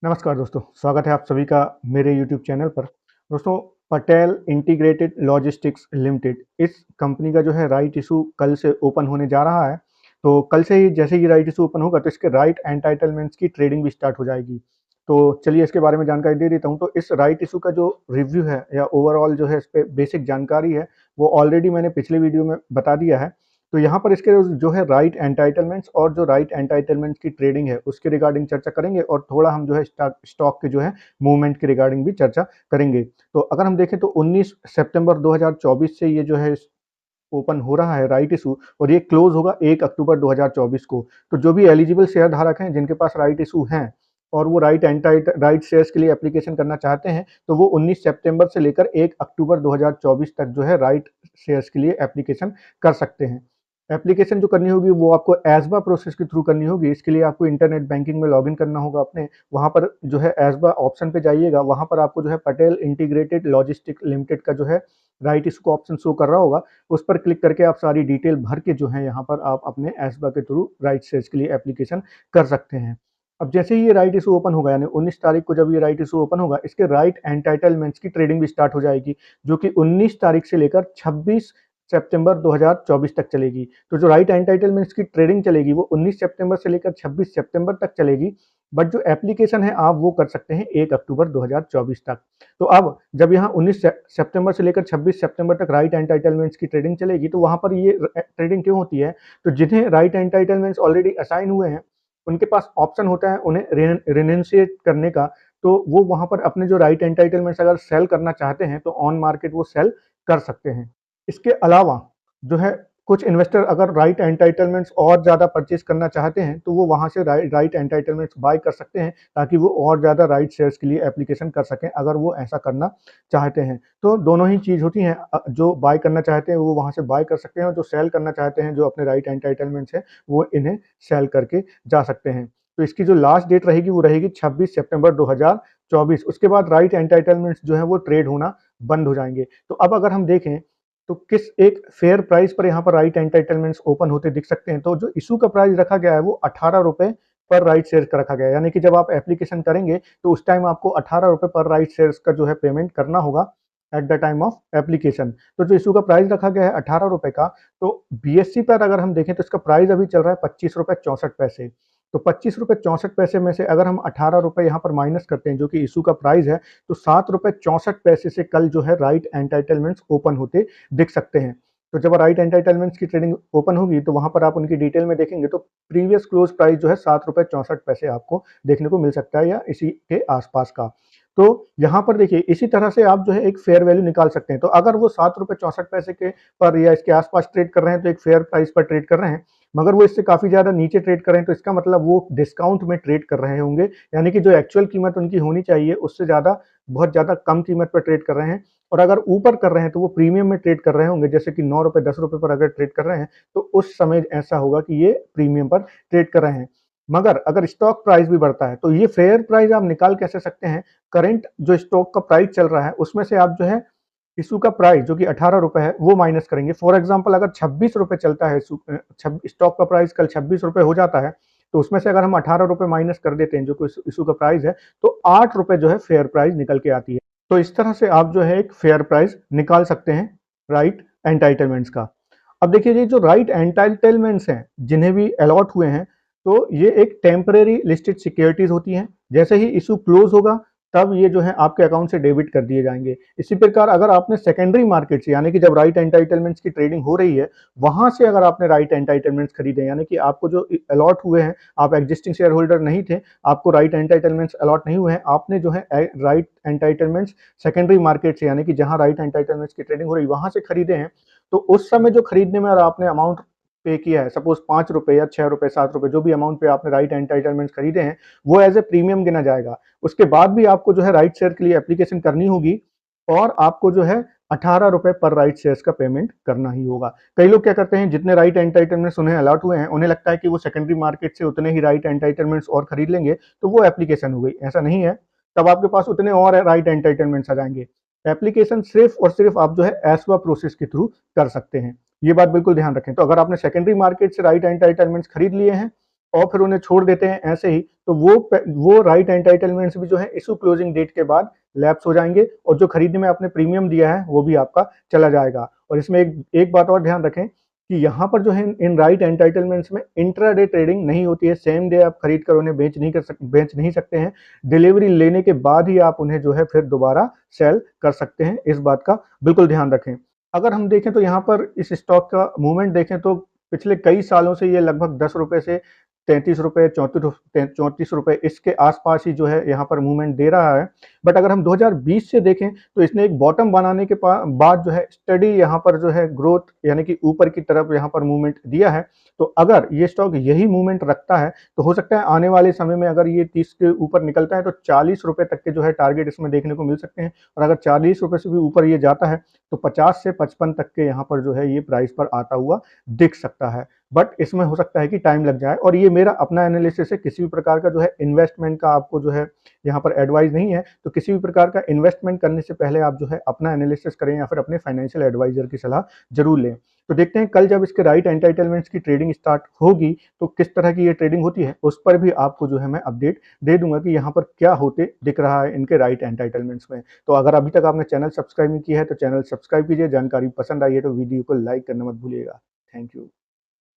नमस्कार दोस्तों, स्वागत है आप सभी का मेरे YouTube चैनल पर। दोस्तों, पटेल इंटीग्रेटेड लॉजिस्टिक्स लिमिटेड इस कंपनी का जो है राइट इशू कल से ओपन होने जा रहा है। तो कल से ही जैसे ही राइट इशू ओपन होगा तो इसके राइट एंटाइटलमेंट्स की ट्रेडिंग भी स्टार्ट हो जाएगी। तो चलिए इसके बारे में जानकारी दे देता हूँ। तो इस राइट इशू का जो रिव्यू है या ओवरऑल जो है इस पे बेसिक जानकारी है वो ऑलरेडी मैंने पिछले वीडियो में बता दिया है। तो यहाँ पर इसके जो है राइट एंटाइटलमेंट्स और जो राइट एंटाइटलमेंट्स की ट्रेडिंग है उसके रिगार्डिंग चर्चा करेंगे और थोड़ा हम जो है स्टॉक के जो है मूवमेंट के रिगार्डिंग भी चर्चा करेंगे। तो अगर हम देखें तो 19 सितंबर 2024 से ये जो है ओपन हो रहा है राइट इशू और ये क्लोज होगा 1 अक्टूबर 2024 को। तो जो भी एलिजिबल शेयर धारक हैं जिनके पास राइट इशू हैं और वो राइट शेयर्स के लिए एप्लीकेशन करना चाहते हैं तो वो 19 सितंबर से लेकर 1 अक्टूबर 2024 तक जो है राइट शेयर्स के लिए एप्लीकेशन कर सकते हैं। एप्लीकेशन जो करनी होगी वो आपको एसबा प्रोसेस के थ्रू करनी होगी। इसके लिए आपको इंटरनेट बैंकिंग में लॉगिन करना होगा अपने। वहाँ पर जो है एसबा ऑप्शन पे जाइएगा, वहाँ पर आपको जो है पटेल इंटीग्रेटेड लॉजिस्टिक लिमिटेड का जो है राइट इशू का ऑप्शन शो कर रहा होगा। उस पर क्लिक करके आप सारी डिटेल भर के जो है यहाँ पर आप अपने एसबा के थ्रू राइट शेयर्स के लिए एप्लीकेशन कर सकते हैं। अब जैसे ही ये राइट इशू ओपन होगा यानी 19 तारीख को जब ये राइट इशू ओपन होगा इसके राइट एंटाइटलमेंट्स की ट्रेडिंग भी स्टार्ट हो जाएगी, जो कि 19 तारीख से लेकर 26 सितंबर 2024 तक चलेगी। तो जो राइट एंटाइटलमेंट्स की ट्रेडिंग चलेगी वो 19 सितंबर से लेकर 26 सितंबर तक चलेगी। बट जो एप्लीकेशन है आप वो कर सकते हैं 1 अक्टूबर 2024 तक। तो अब जब यहाँ 19 सितंबर से लेकर 26 सितंबर तक राइट एंटाइटलमेंट्स की ट्रेडिंग चलेगी तो वहाँ पर ये ट्रेडिंग क्यों होती है? तो जिन्हें राइट एंटाइटलमेंट्स ऑलरेडी असाइन हुए हैं उनके पास ऑप्शन होता है उन्हें रिनंसिएट करने का। तो वो वहाँ पर अपने जो राइट एंटाइटलमेंट्स अगर सेल करना चाहते हैं तो ऑन मार्केट वो सेल कर सकते हैं। इसके अलावा जो है कुछ इन्वेस्टर अगर राइट एंटाइटलमेंट्स और ज़्यादा परचेज करना चाहते हैं तो वो वहाँ से राइट एंटाइटलमेंट्स बाय कर सकते हैं ताकि वो और ज़्यादा राइट शेयर्स के लिए एप्लीकेशन कर सकें अगर वो ऐसा करना चाहते हैं। तो दोनों ही चीज़ होती हैं, जो बाय करना चाहते हैं वो वहाँ से बाय कर सकते हैं और जो सेल करना चाहते हैं जो अपने राइट एंटाइटलमेंट्स हैं वो इन्हें सेल करके जा सकते हैं। तो इसकी जो लास्ट डेट रहेगी वो रहेगी 26 सितंबर 2024। उसके बाद राइट एंटाइटलमेंट्स जो है वो ट्रेड होना बंद हो जाएंगे। तो अब अगर हम देखें तो किस एक फेयर प्राइस पर यहाँ पर राइट एंटाइटलमेंट्स ओपन होते दिख सकते हैं। तो जो इशू का प्राइस रखा गया है वो 18 रुपए पर राइट शेयर का रखा गया है, यानी कि जब आप एप्लीकेशन करेंगे तो उस टाइम आपको 18 रुपए पर राइट शेयर्स का जो है पेमेंट करना होगा at the time of application. तो जो इशू का प्राइस रखा गया है 18 रुपए का, तो बीएससी पर अगर हम देखें तो इसका प्राइस अभी चल रहा है 25 रुपए 64 पैसे। तो 25 रुपए 64 पैसे में से अगर हम 18 रुपए यहाँ पर माइनस करते हैं जो कि इशू का प्राइस है, तो 7 रुपए 64 पैसे से कल जो है राइट एंटाइटलमेंट्स ओपन होते दिख सकते हैं। तो जब राइट एंटाइटलमेंट्स की ट्रेडिंग ओपन होगी तो वहां पर आप उनकी डिटेल में देखेंगे तो प्रीवियस क्लोज प्राइस जो है 7 रुपए 64 पैसे आपको देखने को मिल सकता है या इसी के आसपास का। तो यहाँ पर देखिए इसी तरह से आप जो है एक फेयर वैल्यू निकाल सकते हैं। तो अगर वो 7 रुपए 64 पैसे के पर या इसके आसपास ट्रेड कर रहे हैं तो एक फेयर प्राइस पर ट्रेड कर रहे हैं। मगर वो इससे काफी ज्यादा नीचे ट्रेड कर रहे हैं तो इसका मतलब वो डिस्काउंट में ट्रेड कर रहे होंगे, यानी कि जो एक्चुअल कीमत उनकी होनी चाहिए उससे ज्यादा बहुत ज्यादा कम कीमत पर ट्रेड कर रहे हैं। और अगर ऊपर कर रहे हैं तो वो प्रीमियम में ट्रेड कर रहे होंगे, जैसे कि 9 रुपए 10 रुपए पर अगर ट्रेड कर रहे हैं तो उस समय ऐसा होगा कि ये प्रीमियम पर ट्रेड कर रहे हैं। मगर अगर स्टॉक प्राइस भी बढ़ता है तो ये फेयर प्राइस आप निकाल कैसे सकते हैं? करंट जो स्टॉक का प्राइस चल रहा है उसमें से आप जो है इशू का प्राइस जो कि 18 रुपए है वो माइनस करेंगे। फॉर एग्जांपल अगर 26 रुपए चलता है स्टॉक का प्राइस कल 26 रुपए हो जाता है तो उसमें से अगर हम 18 रुपए माइनस कर देते हैं जो कि इशू का प्राइस है तो 8 रुपए जो है फेयर प्राइस निकल के आती है। तो इस तरह से आप जो है एक फेयर प्राइस निकाल सकते हैं राइट एंटाइटलमेंट्स का। अब देखिए ये जो राइट एंटाइटलमेंट्स हैं जिन्हें भी अलॉट हुए हैं तो ये एक टेम्परेरी लिस्टेड सिक्योरिटीज होती हैं। जैसे ही इशू क्लोज होगा तब ये जो है आपके अकाउंट से डेबिट कर दिए जाएंगे। इसी प्रकार अगर आपने सेकेंडरी मार्केट से यानी कि जब राइट एंटाइटलमेंट्स की ट्रेडिंग हो रही है वहां से अगर आपने राइट एंटाइटलमेंट्स खरीदे यानी कि आपको जो अलॉट हुए हैं, आप एग्जिस्टिंग शेयर होल्डर नहीं थे, आपको राइट एंटाइटलमेंट्स अलॉट नहीं हुए हैं, आपने जो है राइट एंटाइटलमेंट्स सेकेंडरी मार्केट से यानी कि जहां राइट एंटाइटलमेंट्स की ट्रेडिंग हो रही है वहां से खरीदे हैं, तो उस समय जो खरीदने में और आपने अमाउंट पे किया है, सपोज 5 रुपए या 6 रुपए 7 रुपए जो भी अमाउंट पे आपने राइट एंटाइटलमेंट्स खरीदे हैं वो एज ए प्रीमियम गिना जाएगा। उसके बाद भी आपको जो है राइट शेयर के लिए एप्लीकेशन करनी होगी और आपको जो है 18 रुपए पर राइट शेयर्स का पेमेंट करना ही होगा। कई लोग क्या करते हैं, जितने राइट एंटाइटलमेंट्स उन्हें अलॉट हुए हैं उन्हें लगता है कि वो सेकेंडरी मार्केट से उतने ही राइट एंटाइटलमेंट्स और खरीद लेंगे तो वो एप्लीकेशन हो गई। ऐसा नहीं है, तब आपके पास उतने और राइट एंटाइटलमेंट्स आ जाएंगे। एप्लीकेशन सिर्फ और सिर्फ आप जो है एसवा प्रोसेस के थ्रू कर सकते हैं, ये बात बिल्कुल ध्यान रखें। तो अगर आपने सेकेंडरी मार्केट से राइट एंटाइटलमेंट्स खरीद लिए हैं और फिर उन्हें छोड़ देते हैं ऐसे ही, तो वो राइट एंटाइटलमेंट्स भी जो है इशू क्लोजिंग डेट के बाद लैप्स हो जाएंगे और जो खरीदने में आपने प्रीमियम दिया है वो भी आपका चला जाएगा। और इसमें एक बात और ध्यान रखें कि यहाँ पर जो है इन राइट एंटाइटलमेंट्स में इंट्राडे ट्रेडिंग नहीं होती है। सेम डे आप खरीद कर उन्हें बेच नहीं सकते हैं। डिलीवरी लेने के बाद ही आप उन्हें जो है फिर दोबारा सेल कर सकते हैं। इस बात का बिल्कुल ध्यान रखें। अगर हम देखें तो यहाँ पर इस स्टॉक का मूवमेंट देखें तो पिछले कई सालों से ये लगभग 10 रुपए से 33 रुपए, 34 रुपए इसके आसपास ही जो है यहाँ पर मूवमेंट दे रहा है। बट अगर हम 2020 से देखें तो इसने एक बॉटम बनाने के बाद जो है स्टडी यहाँ पर जो है ग्रोथ यानी कि ऊपर की तरफ यहाँ पर मूवमेंट दिया है। तो अगर ये स्टॉक यही मूवमेंट रखता है तो हो सकता है आने वाले समय में अगर ये 30 के ऊपर निकलता है तो 40 रुपए तक के जो है टारगेट इसमें देखने को मिल सकते हैं। और अगर 40 रुपए से भी ऊपर ये जाता है तो 50 से 55 तक के यहाँ पर जो है ये प्राइस पर आता हुआ दिख सकता है। बट इसमें हो सकता है कि टाइम लग जाए। और ये मेरा अपना एनालिसिस है, किसी भी प्रकार का जो है इन्वेस्टमेंट का आपको जो है यहाँ पर एडवाइस नहीं है। तो किसी भी प्रकार का इन्वेस्टमेंट करने से पहले आप जो है अपना एनालिसिस करें या फिर अपने फाइनेंशियल एडवाइजर की सलाह जरूर लें। तो देखते हैं कल जब इसके राइट एंटाइटलमेंट्स की ट्रेडिंग स्टार्ट होगी तो किस तरह की ये ट्रेडिंग होती है, उस पर भी आपको जो है मैं अपडेट दे दूंगा कि यहाँ पर क्या होते दिख रहा है इनके राइट एंटाइटलमेंट्स में। तो अगर अभी तक आपने चैनल सब्सक्राइब नहीं किया है तो चैनल सब्सक्राइब कीजिए। जानकारी पसंद आई है तो वीडियो को लाइक करना मत भूलिएगा। Thank you.